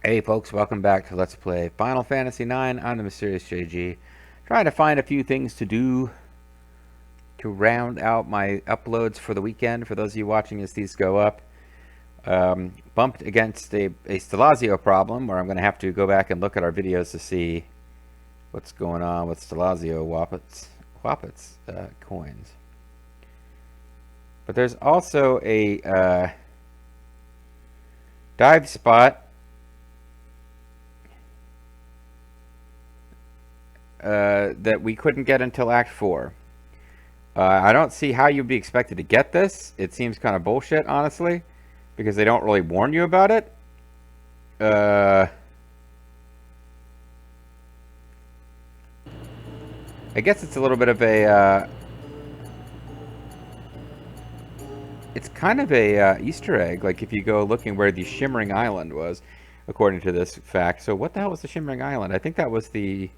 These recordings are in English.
Hey folks, welcome back to Let's Play Final Fantasy IX. I'm the Mysterious JG. Trying to find a few things to do to round out my uploads for the weekend. For those of you watching as these go up, bumped against a Stelazio problem where I'm going to have to go back and look at our videos to see what's going on with Stelazio Whoppets coins. But there's also a dive spot that we couldn't get until Act 4. I don't see how you'd be expected to get this. It seems kind of bullshit, honestly, because they don't really warn you about it. I guess it's a little bit of a... it's kind of a Easter egg, like if you go looking where the Shimmering Island was, according to this fact. So what the hell was the Shimmering Island? I think that was the...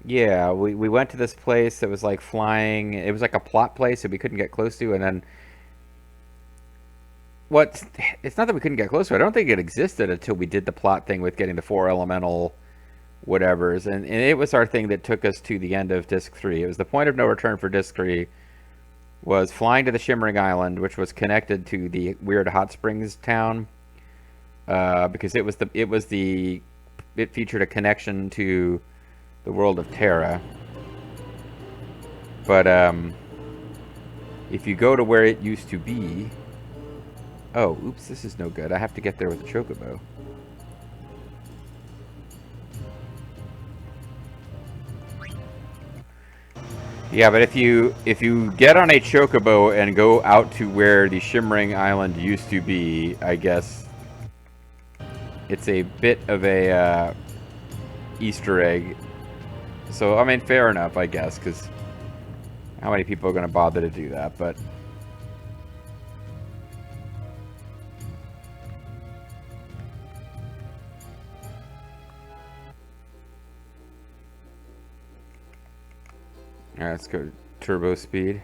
Yeah, we went to this place that was like flying. It was like a plot place that we couldn't get close to, and then what? It's not that we couldn't get close to it. I don't think it existed until we did the plot thing with getting the 4 elemental whatevers, and it was our thing that took us to the end of Disc 3. It was the point of no return for Disc 3, was flying to the Shimmering Island, which was connected to the weird hot springs town, because it featured a connection to the world of Terra. But if you go to where it used to be... Oh, oops, this is no good. I have to get there with a chocobo. Yeah, but if you get on a chocobo and go out to where the Shimmering Island used to be, I guess it's a bit of a Easter egg. So, I mean, fair enough, I guess, because how many people are going to bother to do that? But alright, let's go turbo speed.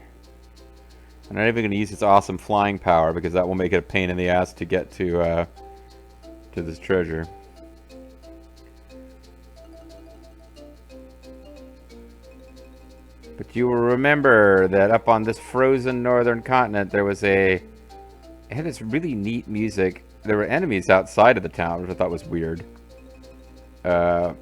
I'm not even going to use its awesome flying power because that will make it a pain in the ass to get to this treasure. But you will remember that up on this frozen northern continent there was it had this really neat music. There were enemies outside of the town, which I thought was weird. But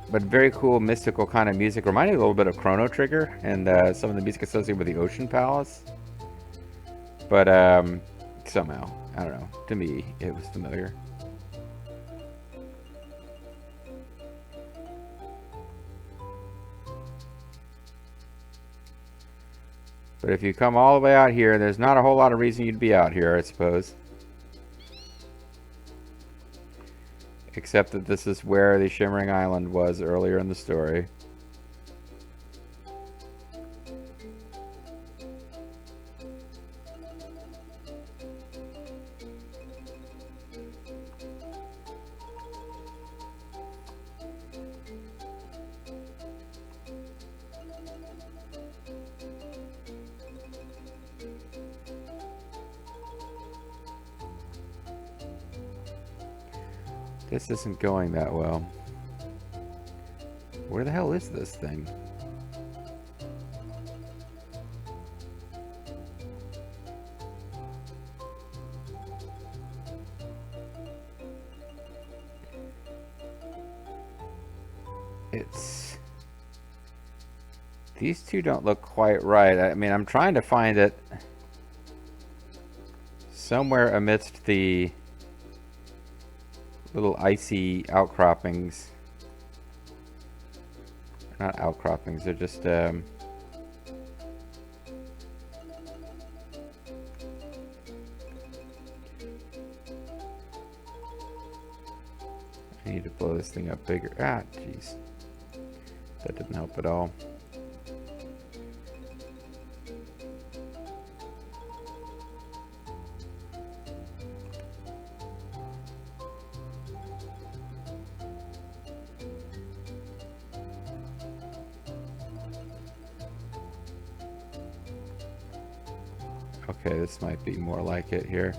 very cool, mystical kind of music. Reminded me a little bit of Chrono Trigger and some of the music associated with the Ocean Palace. But somehow, I don't know. To me, it was familiar. But if you come all the way out here, there's not a whole lot of reason you'd be out here, I suppose. Except that this is where the Shimmering Island was earlier in the story. This isn't going that well. Where the hell is this thing? These two don't look quite right. I mean, I'm trying to find it somewhere amidst the little icy outcroppings. Not outcroppings, they're just I need to blow this thing up bigger. Ah, jeez. That didn't help at all. Okay, this might be more like it here.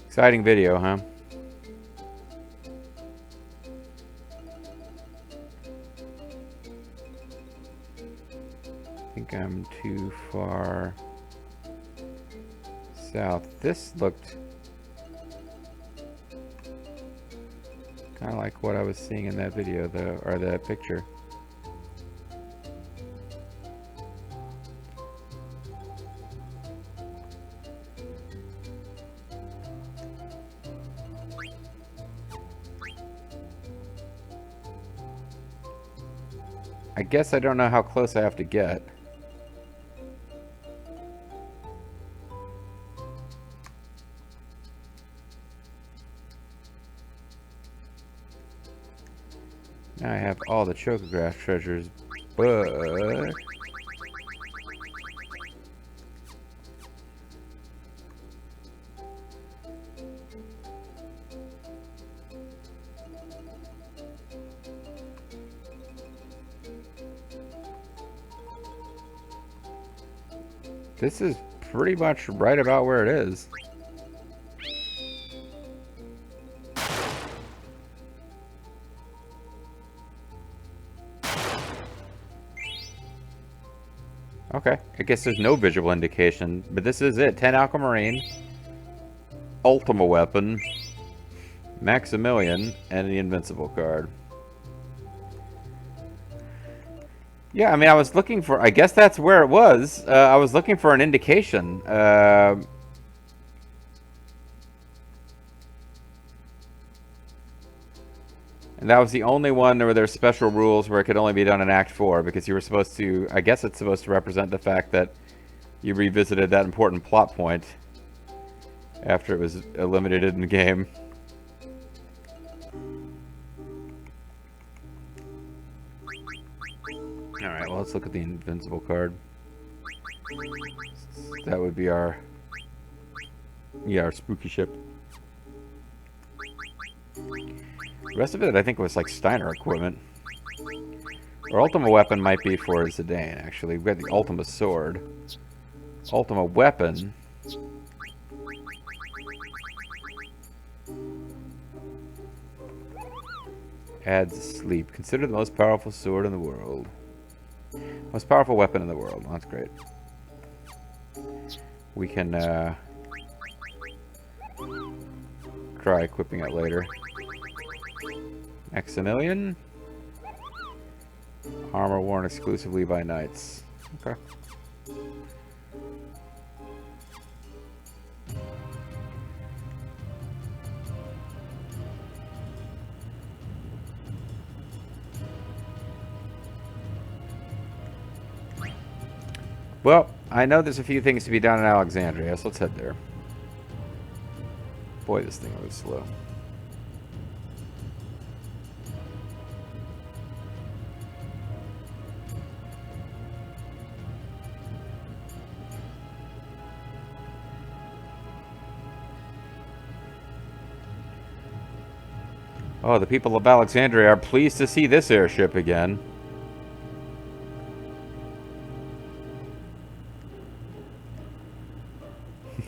Exciting video, huh? I think I'm too far south. This looked kind of like what I was seeing in that video, though, or that picture. I guess I don't know how close I have to get. Now I have all the chocograph treasures, but... this is pretty much right about where it is. Okay, I guess there's no visual indication, but this is it. 10 Aquamarine, Ultima Weapon, Maximilian, and the Invincible card. Yeah, I mean, I was looking for... I guess that's where it was. I was looking for an indication. And that was the only one where there's special rules where it could only be done in Act 4, because you were supposed to... I guess it's supposed to represent the fact that you revisited that important plot point after it was eliminated in the game. Alright, well, let's look at the Invincible card. That would be our... yeah, our spooky ship. The rest of it, I think, was like Steiner equipment. Our Ultima Weapon might be for Zidane, actually. We've got the Ultima Sword. Ultima Weapon. Adds sleep. Consider the most powerful sword in the world. Most powerful weapon in the world. Well, that's great. We can try equipping it later. Maximilian. Armor worn exclusively by knights. Okay. Well, I know there's a few things to be done in Alexandria, so let's head there. Boy, this thing was slow. Oh, the people of Alexandria are pleased to see this airship again.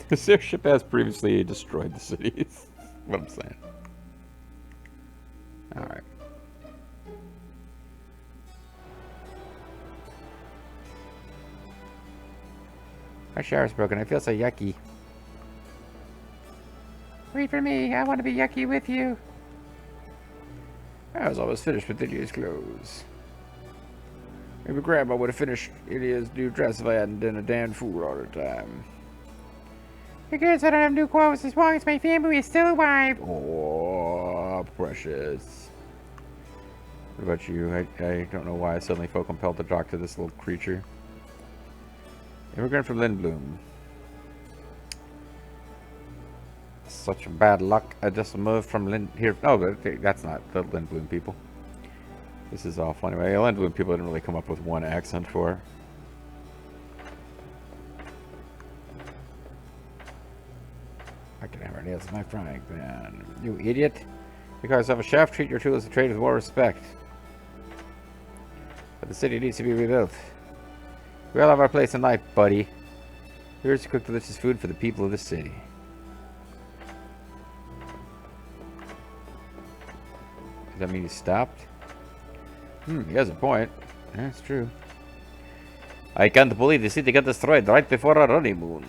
This airship has previously destroyed the cities. What I'm saying. Alright. My shower's broken. I feel so yucky. Wait for me. I want to be yucky with you. I was almost finished with Lydia's clothes. Maybe Grandma would have finished Lydia's new dress if I hadn't been a damn fool all the time. Who cares? I don't have new clothes as long as my family is still alive. Oh, precious. What about you? I don't know why I suddenly felt compelled to talk to this little creature. Immigrant from Lindblom. Such bad luck. I just moved from here. Oh, that's not the Lindblom people. This is all funny. I learned when people didn't really come up with one accent for. I can hammer nails in my frying pan. You idiot. Because of a chef, treat your tools and trade with more respect. But the city needs to be rebuilt. We all have our place in life, buddy. Here's to cook delicious food for the people of the city. Does that mean he stopped? He has a point. Yeah, it's true. I can't believe the city got destroyed right before our honeymoon.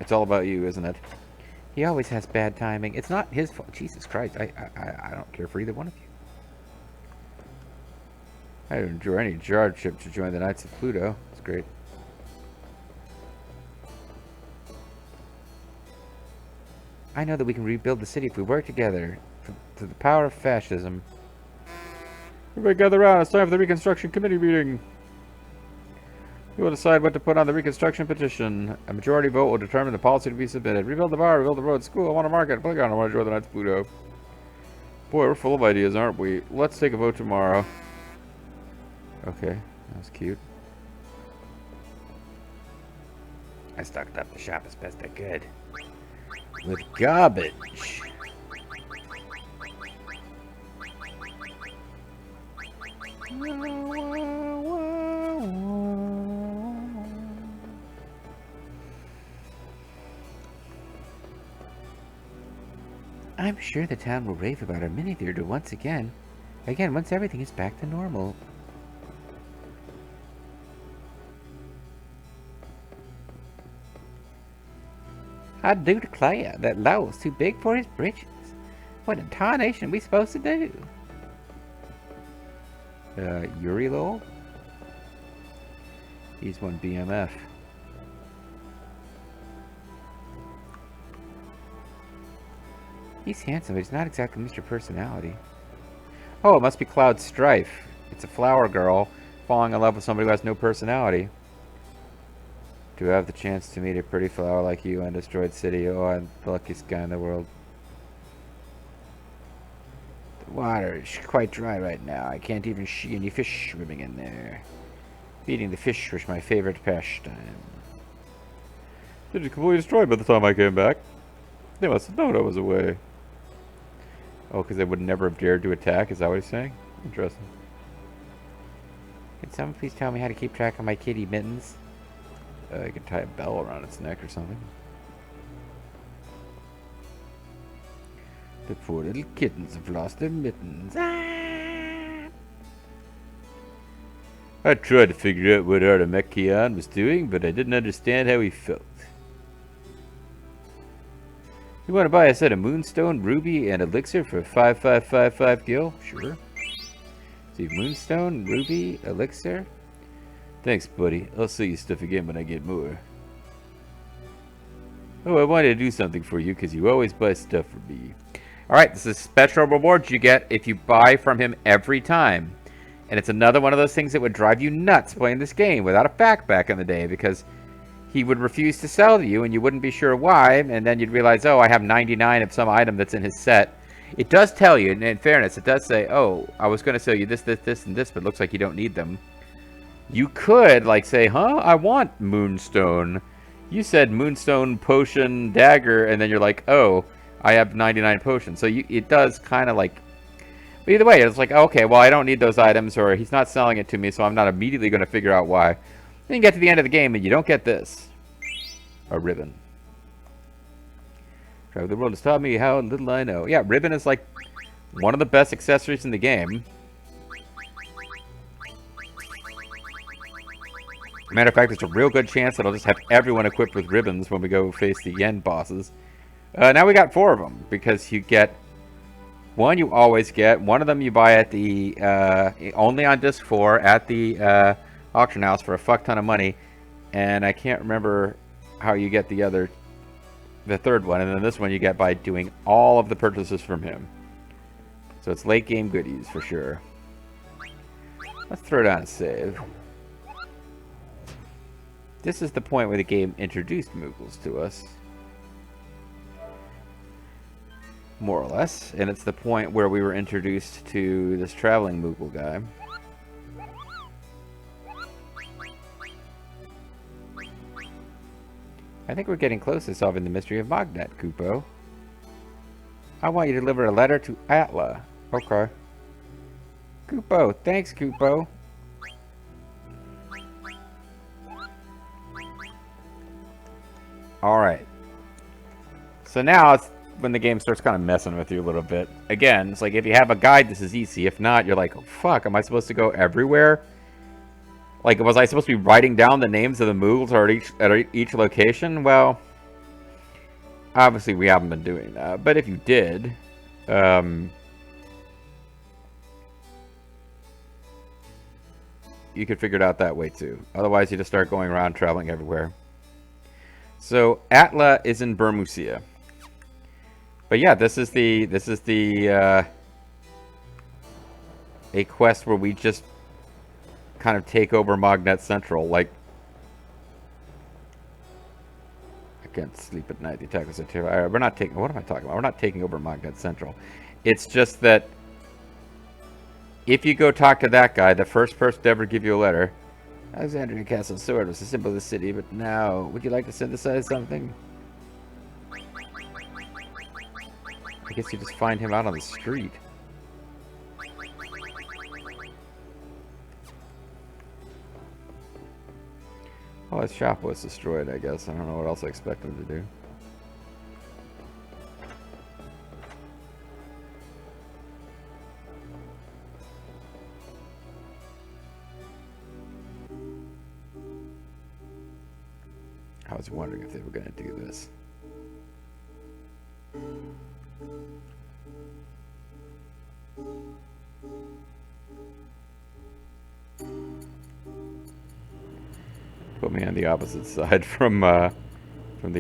It's all about you, isn't it? He always has bad timing. It's not his fault. Jesus Christ, I don't care for either one of you. I don't endure any hardship to join the Knights of Pluto. It's great. I know that we can rebuild the city if we work together. To the power of fascism. Everybody gather around. It's time for the Reconstruction Committee meeting. We will decide what to put on the Reconstruction petition. A majority vote will determine the policy to be submitted. Rebuild the bar, rebuild the road, school, I want a market, playground, I want to join the Knights of Pluto. Boy, we're full of ideas, aren't we? Let's take a vote tomorrow. Okay, that was cute. I stocked up the shop as best I could. With garbage. I'm sure the town will rave about our mini theater once again. Once everything is back to normal. I do declare that Lowell's too big for his britches. What in tarnation are we supposed to do? Yuri Lowell? He's one BMF. He's handsome, but he's not exactly Mr. Personality. Oh, it must be Cloud Strife. It's a flower girl falling in love with somebody who has no personality. To have the chance to meet a pretty flower like you on Destroyed City. Oh, I'm the luckiest guy in the world. The water is quite dry right now. I can't even see any fish swimming in there. Feeding the fish was my favorite pastime. City completely destroyed by the time I came back. They must have known I was away. Oh, because they would never have dared to attack? Is that what he's saying? Interesting. Can someone please tell me how to keep track of my kitty Mittens? I could tie a bell around its neck or something. The poor little kittens have lost their mittens. Ah! I tried to figure out what Artemekion was doing, but I didn't understand how he felt. You want to buy a set of Moonstone, Ruby, and Elixir for 5555 gil? Sure. See, Moonstone, Ruby, Elixir. Thanks, buddy. I'll sell you stuff again when I get more. Oh, I wanted to do something for you because you always buy stuff for me. Alright, this is special rewards you get if you buy from him every time. And it's another one of those things that would drive you nuts playing this game without a fact back in the day, because he would refuse to sell to you and you wouldn't be sure why, and then you'd realize, oh, I have 99 of some item that's in his set. It does tell you, and in fairness, it does say, oh, I was going to sell you this, this, this, and this, but it looks like you don't need them. You could, like, say, huh, I want Moonstone. You said Moonstone, Potion, Dagger, and then you're like, oh, I have 99 potions. So it does kind of like, but either way, it's like, okay, well, I don't need those items, or he's not selling it to me, so I'm not immediately going to figure out why. Then you get to the end of the game and you don't get this. A ribbon. Travel the world has taught me how little I know. Yeah, ribbon is like one of the best accessories in the game. Matter of fact, there's a real good chance that I'll just have everyone equipped with ribbons when we go face the end bosses. Now we got 4 of them, because you get one you always get. One of them you buy at the only on disc 4 at the auction house for a fuck ton of money, and I can't remember how you get the third one, and then this one you get by doing all of the purchases from him. So it's late game goodies for sure. Let's throw down a save. This is the point where the game introduced Moogles to us. more or less. And it's the point where we were introduced to this traveling Moogle guy. I think we're getting close to solving the mystery of Mognet, Kupo. I want you to deliver a letter to Atla. Okay. Kupo. Thanks, Kupo. Alright. So now it's when the game starts kind of messing with you a little bit. Again, it's like if you have a guide, this is easy. If not, you're like, oh, fuck, am I supposed to go everywhere? Like, was I supposed to be writing down the names of the Moogles at each location? Well, obviously we haven't been doing that. But if you did, you could figure it out that way too. Otherwise, you just start going around traveling everywhere. So Atla is in Bermucia. But yeah, this is a quest where we just kind of take over Mognet Central. Like, I can't sleep at night. The attackers are terrible. We're not taking. What am I talking about? We're not taking over Mognet Central. It's just that if you go talk to that guy, the first person to ever give you a letter, Alexandria Castle Sword was the symbol of the city, but now, would you like to synthesize something? I guess you just find him out on the street. Oh, his shop was destroyed, I guess. I don't know what else I expect him to do. I was wondering if they were going to do this. Put me on the opposite side from the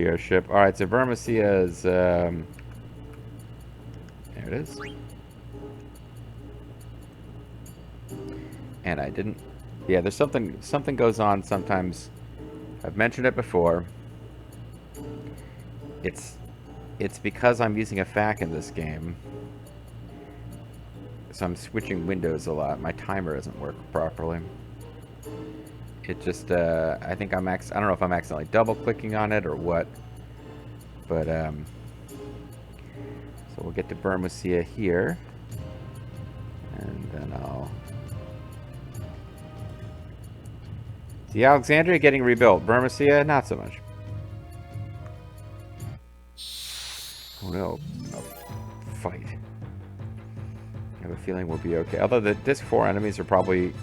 airship. All right, so Bermucia is there. It is. And I didn't. Yeah, there's something goes on sometimes. I've mentioned it before. It's because I'm using a FAQ in this game. So I'm switching windows a lot. My timer doesn't work properly. It just, I think I don't know if I'm accidentally double clicking on it or what. But, so we'll get to Bermucia here. And then I'll... See, Alexandria getting rebuilt. Bermucia, not so much. Oh no, a fight. I have a feeling we'll be okay. Although the Disc 4 enemies are probably...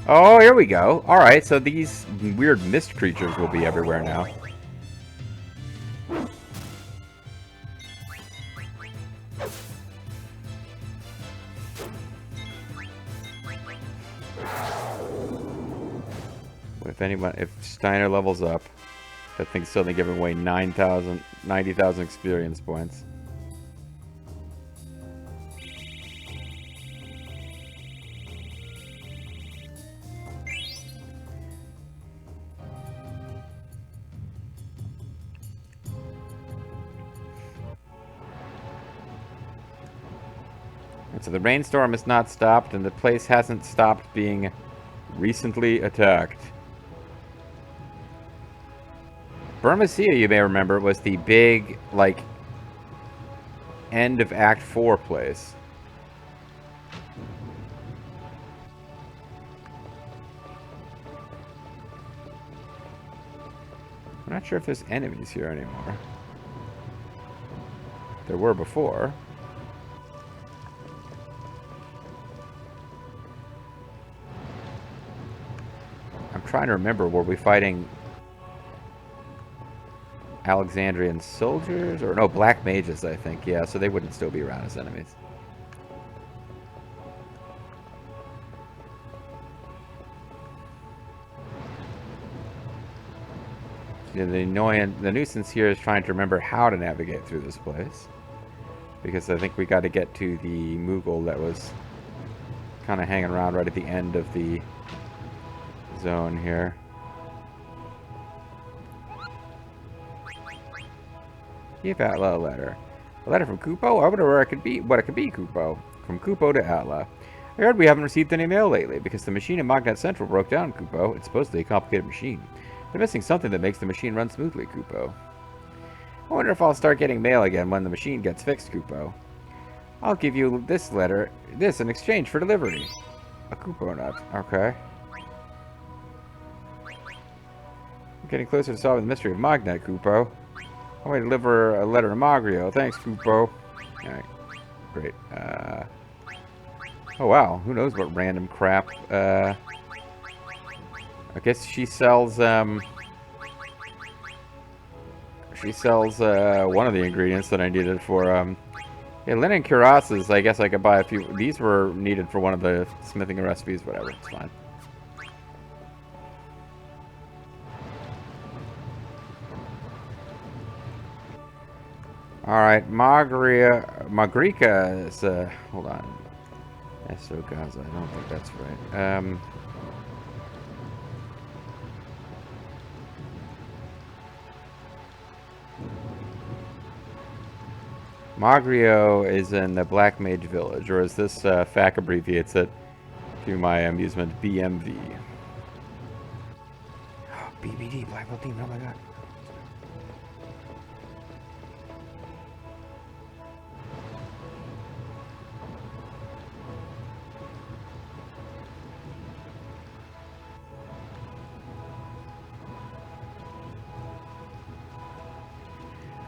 Oh, here we go. Alright, so these weird mist creatures will be everywhere now. If Steiner levels up, that thing's suddenly giving away 90,000 experience points. And so the rainstorm has not stopped, and the place hasn't stopped being recently attacked. Bermucia, you may remember, was the big, like, end of Act 4 place. I'm not sure if there's enemies here anymore. There were before. I'm trying to remember, were we fighting Alexandrian soldiers? Or no, black mages, I think. Yeah, so they wouldn't still be around as enemies. Yeah, the nuisance here is trying to remember how to navigate through this place. Because I think we got to get to the Moogle that was kind of hanging around right at the end of the zone here. Give Atla a letter. A letter from Kupo? I wonder where it could be. What it could be, Kupo. From Kupo to Atla. I heard we haven't received any mail lately because the machine in Mognet Central broke down, Kupo. It's supposedly a complicated machine. They're missing something that makes the machine run smoothly, Kupo. I wonder if I'll start getting mail again when the machine gets fixed, Kupo. I'll give you this letter, in exchange for delivery. A Kupo nut. Okay. I'm getting closer to solving the mystery of Mognet, Kupo. I'm going to deliver a letter to Magrio. Thanks, Kupo. Alright. Great. Oh, wow. Who knows what random crap. I guess she sells, one of the ingredients that I needed for, yeah, linen cuirasses. I guess I could buy a few. These were needed for one of the smithing recipes. Whatever. It's fine. Alright, Magrika is, hold on. Gaza, I don't think that's right. Magrio is in the Black Mage Village, or as this FAQ abbreviates it, to my amusement, BMV. BBD, Black Belt Team, oh my god.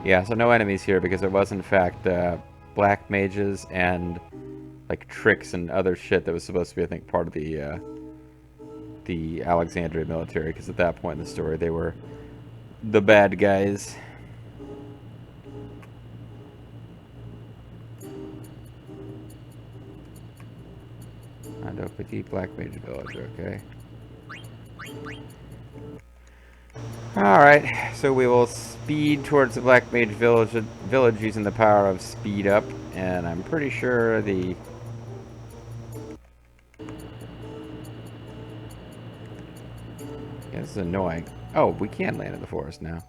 Yeah, so no enemies here because it was in fact black mages and like tricks and other shit that was supposed to be, I think, part of the Alexandria military. Because at that point in the story, they were the bad guys. Ando Petit Black Mage Village, okay. Alright, so we will speed towards the Black Mage village using the power of speed up, and I'm pretty sure the... Yeah, this is annoying. Oh, we can land in the forest now.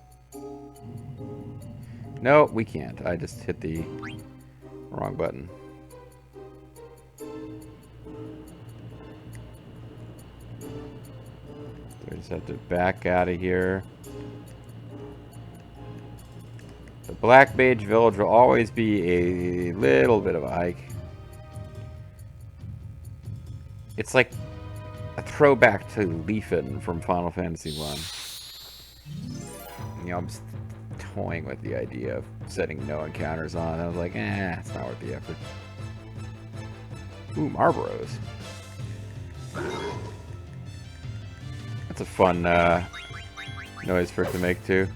No, we can't. I just hit the wrong button. So we just have to back out of here. The Black Mage Village will always be a little bit of a hike. It's like a throwback to Leafin from Final Fantasy 1. You know, I'm just toying with the idea of setting no encounters on. I was like, it's not worth the effort. Ooh, Marlboros. That's a fun noise for it to make, too.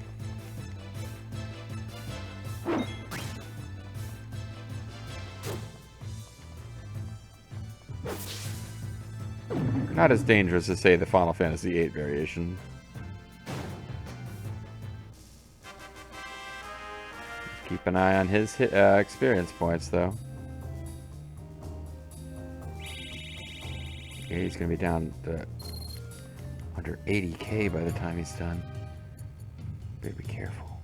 Not as dangerous as, say, the Final Fantasy VIII variation. Keep an eye on his experience points, though. Yeah, he's going to be down to under 80k by the time he's done. Better be careful.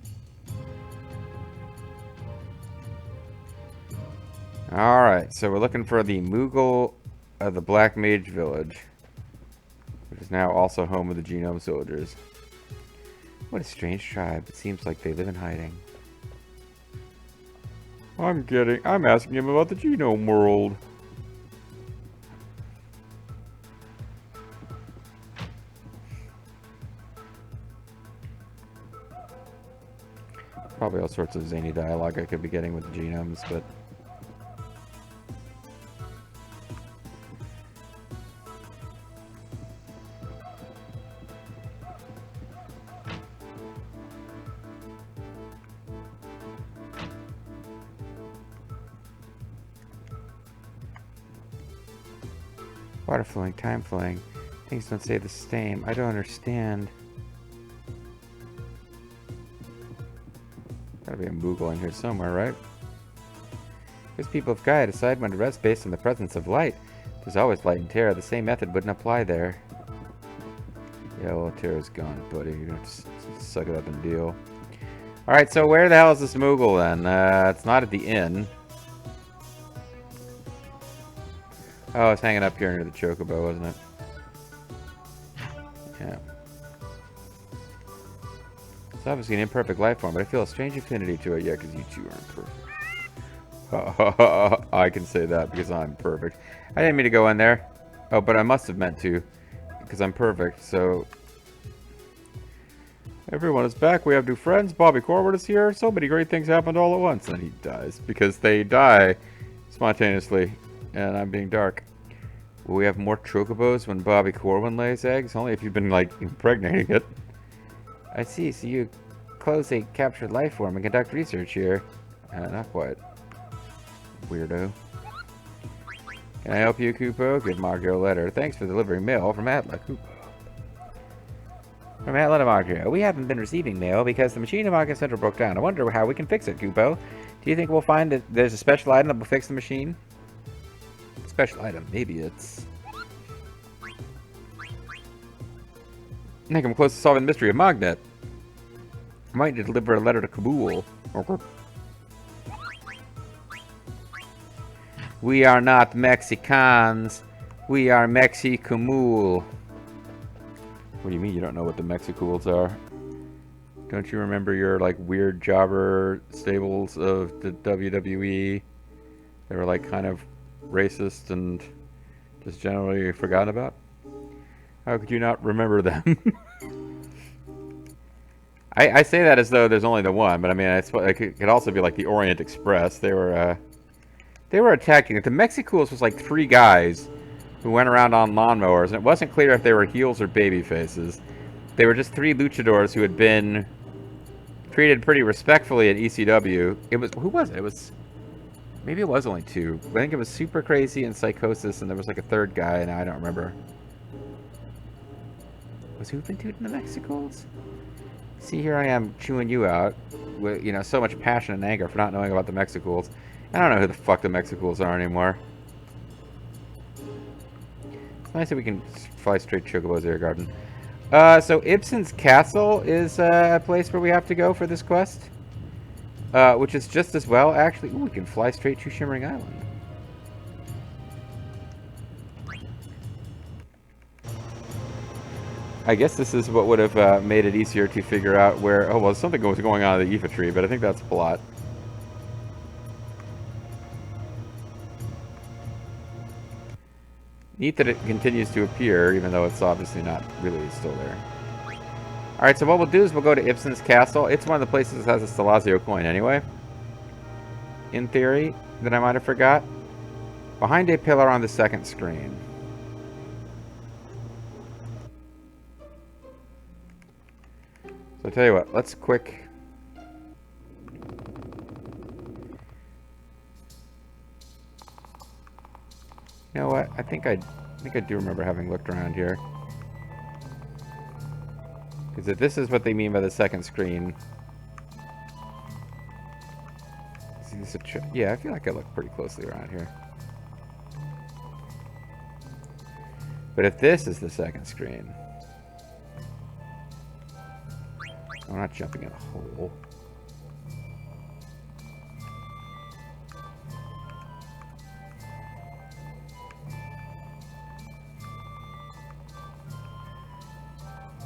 Alright, so we're looking for the Moogle of the Black Mage Village, which is now also home of the Genome Soldiers. What a strange tribe. It seems like they live in hiding. I'm asking him about the Genome World. Probably all sorts of zany dialogue I could be getting with the genomes, but... Water flowing, time flowing. Things don't stay the same. I don't understand. Gotta be a Moogle in here somewhere, right? Because people of Gaia decide when to rest based on the presence of light. There's always light in Terra. The same method wouldn't apply there. Yeah, well, Terra's gone, buddy. You're gonna have to suck it up and deal. Alright, so where the hell is this Moogle then? It's not at the inn. Oh, it's hanging up here near the Chocobo, wasn't it? Yeah. It's obviously an imperfect life form, but I feel a strange affinity to it. Yeah, because you two aren't perfect. I can say that because I'm perfect. I didn't mean to go in there. Oh, but I must have meant to. Because I'm perfect, so... Everyone is back. We have new friends. Bobby Corwin is here. So many great things happened all at once. And he dies. Because they die spontaneously. And I'm being dark. Will we have more chocobos when Bobby Corwin lays eggs? Only if you've been, like, impregnating it. I see. So you close a captured life form and conduct research here. Not quite. Weirdo. Can I help you, Kupo? Give Margo a letter. Thanks for delivering mail from Atla, Kupo. From Atla to Margo. We haven't been receiving mail because the machine in Mognet Central broke down. I wonder how we can fix it, Kupo. Do you think we'll find that there's a special item that will fix the machine? Special item. Maybe it's... I think I'm close to solving the mystery of Mognet. I might need to deliver a letter to Kabul. We are not Mexicans. We are Mexicamul. What do you mean you don't know what the Mexicools are? Don't you remember your, like, weird jobber stables of the WWE? They were, like, kind of racist and just generally forgotten about? How could you not remember them? I say that as though there's only the one, but I mean, it could also be like the Orient Express. They were attacking. The Mexicools was like 3 guys who went around on lawnmowers, and it wasn't clear if they were heels or baby faces. They were just 3 luchadors who had been treated pretty respectfully at ECW. It was, who was it? It was, maybe it was only 2. I think it was Super Crazy and Psychosis, and there was like a 3rd guy, and I don't remember. Was Juventud in the Mexicools? See, here I am chewing you out with, you know, so much passion and anger for not knowing about the Mexicools. I don't know who the fuck the Mexicools are anymore. It's nice that we can fly straight Chocobo's Air Garden. So Ibsen's Castle is a place where we have to go for this quest. Which is just as well, actually. Ooh, we can fly straight to Shimmering Island. I guess this is what would have made it easier to figure out where... Oh, well, something was going on at the Aoife tree, but I think that's a plot. Neat that it continues to appear, even though it's obviously not really still there. Alright, so what we'll do is we'll go to Ibsen's Castle. It's one of the places that has a Stelazio coin anyway. In theory, that I might have forgot. Behind a pillar on the 2nd screen. So I'll tell you what, let's quick... You know what? I think I do remember having looked around here. Because if this is what they mean by the 2nd screen... Is this yeah, I feel like I looked pretty closely around here. But if this is the 2nd screen... I'm not jumping in a hole.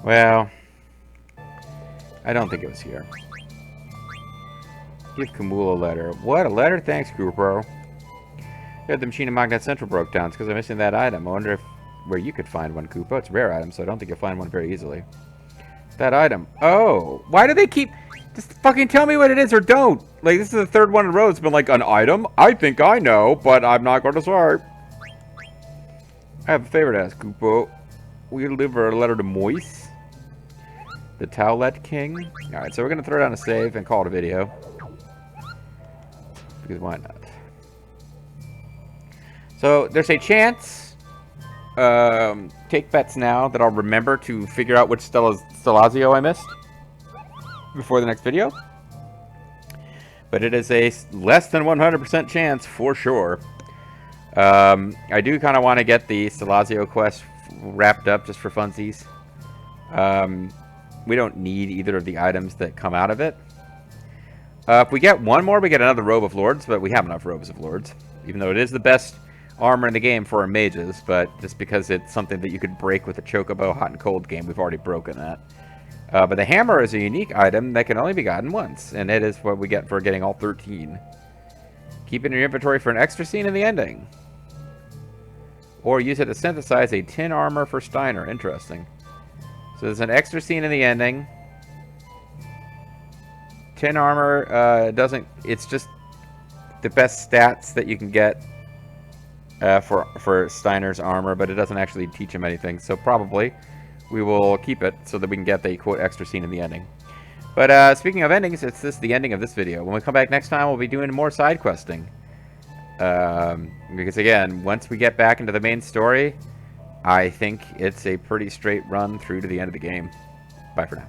Well, I don't think it was here. Give Kamula a letter. What? A letter? Thanks, Kupo. Yeah, the machine in Mognet Central broke down. It's because I'm missing that item. I wonder where you could find one, Kupo. It's a rare item, so I don't think you'll find one very easily. That item. Oh, why do they keep... Just fucking tell me what it is or don't. Like, this is the 3rd one in a row. It's been like, an item? I think I know, but I'm not going to say. I have a favor to ask, Kupo. Will you deliver a letter to Moise? The Towlet King? Alright, so we're going to throw down a save and call it a video. Because why not? So, there's a chance... take bets now that I'll remember to figure out which Stelazio I missed before the next video. But it is a less than 100% chance for sure. I do kind of want to get the Stelazio quest wrapped up just for funsies. We don't need either of the items that come out of it. If we get one more, we get another Robe of Lords, but we have enough Robes of Lords. Even though it is the best armor in the game for our mages, but just because it's something that you could break with a Chocobo hot and cold game, we've already broken that. But the hammer is a unique item that can only be gotten once, and it is what we get for getting all 13. Keep it in your inventory for an extra scene in the ending. Or use it to synthesize a tin armor for Steiner. Interesting. So there's an extra scene in the ending. Tin armor doesn't... It's just the best stats that you can get for Steiner's armor, but it doesn't actually teach him anything. So probably we will keep it so that we can get the quote extra scene in the ending. But speaking of endings, it's the ending of this video. When we come back next time, we'll be doing more side questing. Because again, once we get back into the main story, I think it's a pretty straight run through to the end of the game. Bye for now.